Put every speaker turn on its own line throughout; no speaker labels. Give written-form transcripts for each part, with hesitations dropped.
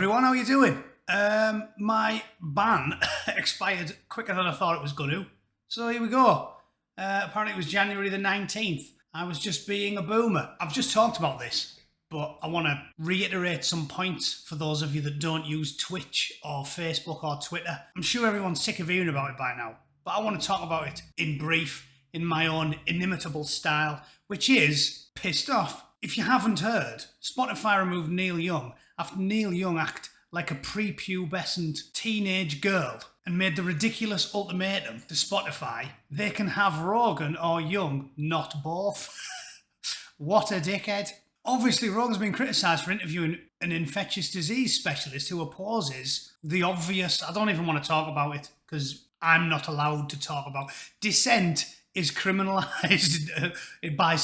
everyone, how you doing? My ban expired quicker than I thought it was going to. So here we go. Apparently it was January the 19th. I was just being a boomer. I've just talked about this, but I want to reiterate some points for those of you that don't use Twitch or Facebook or Twitter. I'm sure everyone's sick of hearing about it by now, but I want to talk about it in brief, in my own inimitable style, which is pissed off. If you haven't heard, Spotify removed Neil Young after Neil Young acted like a prepubescent teenage girl and made the ridiculous ultimatum to Spotify: they can have Rogan or Young, not both. What a dickhead. Obviously, Rogan's been criticised for interviewing an infectious disease specialist who opposes the obvious. I don't even want to talk about it because I'm not allowed to talk about dissent. Is criminalised by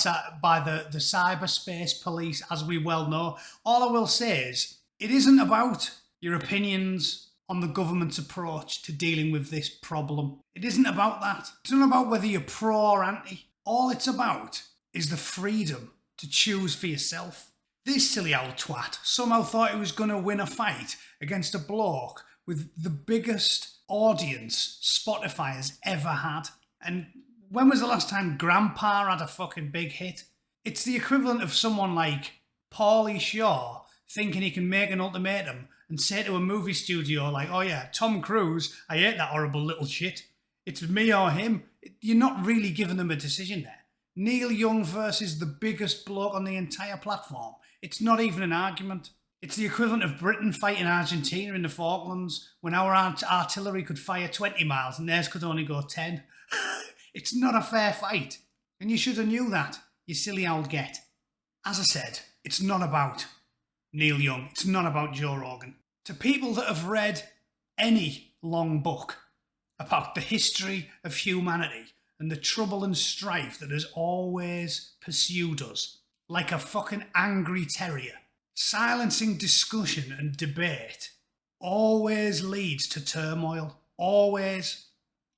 the cyberspace police, as we well know. All I will say is, it isn't about your opinions on the government's approach to dealing with this problem. It isn't about that. It's not about whether you're pro or anti. All it's about is the freedom to choose for yourself. This silly old twat somehow thought he was going to win a fight against a bloke with the biggest audience Spotify has ever had. And when was the last time Grandpa had a fucking big hit? It's the equivalent of someone like Paulie Shaw thinking he can make an ultimatum and say to a movie studio like, oh yeah, Tom Cruise, I hate that horrible little shit. It's me or him. You're not really giving them a decision there. Neil Young versus the biggest bloke on the entire platform. It's not even an argument. It's the equivalent of Britain fighting Argentina in the Falklands when our artillery could fire 20 miles and theirs could only go 10. It's not a fair fight, and you should have knew that, you silly old get. As I said, it's not about Neil Young, it's not about Joe Rogan. To people that have read any long book about the history of humanity and the trouble and strife that has always pursued us, like a fucking angry terrier, silencing discussion and debate always leads to turmoil, always.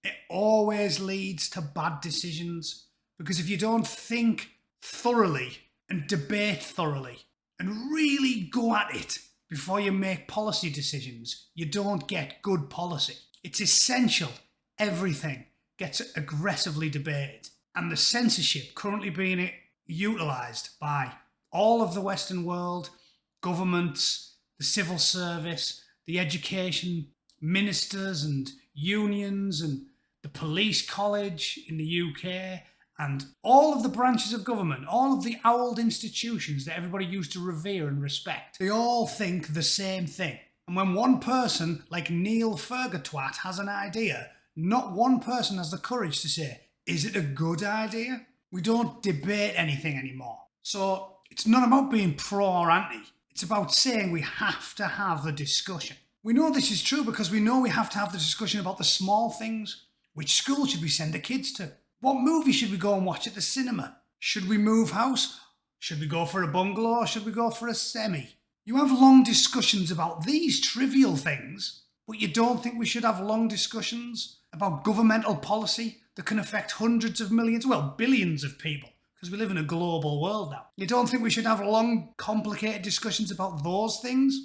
It always leads to bad decisions, because if you don't think thoroughly and debate thoroughly and really go at it before you make policy decisions, you don't get good policy. It's essential everything gets aggressively debated, and the censorship currently being utilised by all of the Western world, governments, the civil service, the education ministers and unions and the police college in the UK and all of the branches of government, all of the old institutions that everybody used to revere and respect, they all think the same thing. And when one person like Neil Fergatwat has an idea, not one person has the courage to say, is it a good idea? We don't debate anything anymore. So it's not about being pro or anti. It's about saying we have to have the discussion. We know this is true because we know we have to have the discussion about the small things. Which school should we send the kids to? What movie should we go and watch at the cinema? Should we move house? Should we go for a bungalow or should we go for a semi? You have long discussions about these trivial things, but you don't think we should have long discussions about governmental policy that can affect hundreds of millions, well, billions of people, because we live in a global world now. You don't think we should have long, complicated discussions about those things?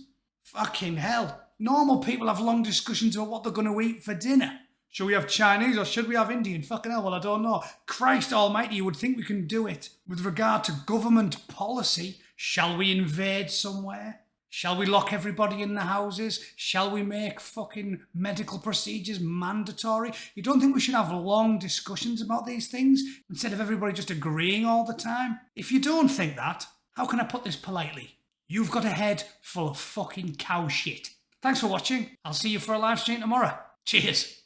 Fucking hell. Normal people have long discussions about what they're going to eat for dinner. Should we have Chinese or should we have Indian? Fucking hell, well, I don't know. Christ almighty, you would think we can do it. With regard to government policy, shall we invade somewhere? Shall we lock everybody in the houses? Shall we make fucking medical procedures mandatory? You don't think we should have long discussions about these things instead of everybody just agreeing all the time? If you don't think that, how can I put this politely? You've got a head full of fucking cow shit. Thanks for watching. I'll see you for a live stream tomorrow. Cheers.